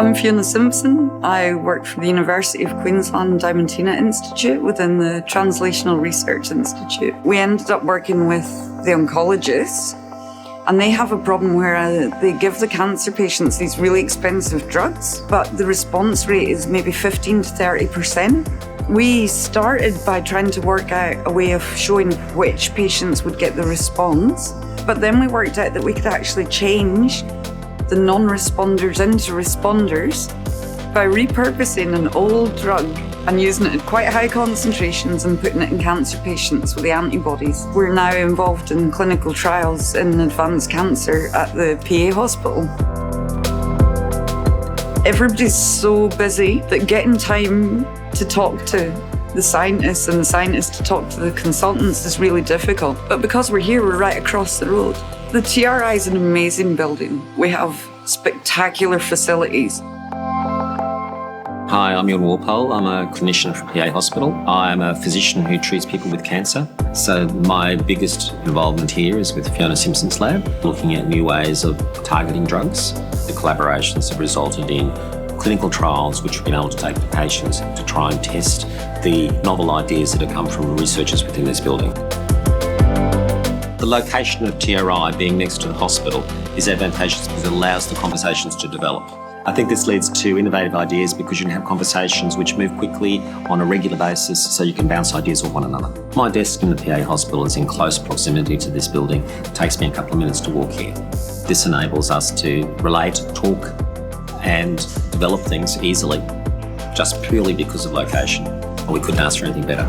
I'm Fiona Simpson. I work for the University of Queensland Diamantina Institute within the Translational Research Institute. We ended up working with the oncologists, and they have a problem where they give the cancer patients these really expensive drugs, but the response rate is maybe 15 to 30%. We started by trying to work out a way of showing which patients would get the response, but then we worked out that we could actually change the non-responders into responders by repurposing an old drug and using it at quite high concentrations and putting it in cancer patients with the antibodies. We're now involved in clinical trials in advanced cancer at the PA hospital. Everybody's so busy that getting time to talk to the scientists and the scientists to talk to the consultants is really difficult. But because we're here, we're right across the road. The TRI is an amazing building. We have spectacular facilities. Hi, I'm Ewan Walpole. I'm a clinician from PA Hospital. I'm a physician who treats people with cancer. So my biggest involvement here is with Fiona Simpson's lab, looking at new ways of targeting drugs. The collaborations have resulted in clinical trials which we've been able to take to patients to try and test the novel ideas that have come from researchers within this building. The location of TRI being next to the hospital is advantageous because it allows the conversations to develop. I think this leads to innovative ideas because you can have conversations which move quickly on a regular basis so you can bounce ideas off one another. My desk in the PA hospital is in close proximity to this building. It takes me a couple of minutes to walk here. This enables us to relate, talk and develop things easily just purely because of location. We couldn't ask for anything better.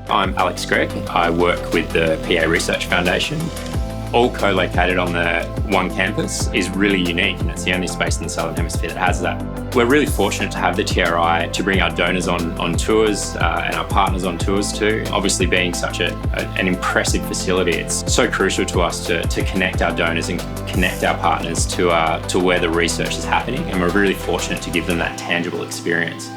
I'm Alex Gregg. I work with the PA Research Foundation. All co-located on the one campus is really unique, and it's the only space in the Southern Hemisphere that has that. We're really fortunate to have the TRI to bring our donors on tours and our partners on tours too. Obviously being such an impressive facility, it's so crucial to us to connect our donors and connect our partners to where the research is happening, and we're really fortunate to give them that tangible experience.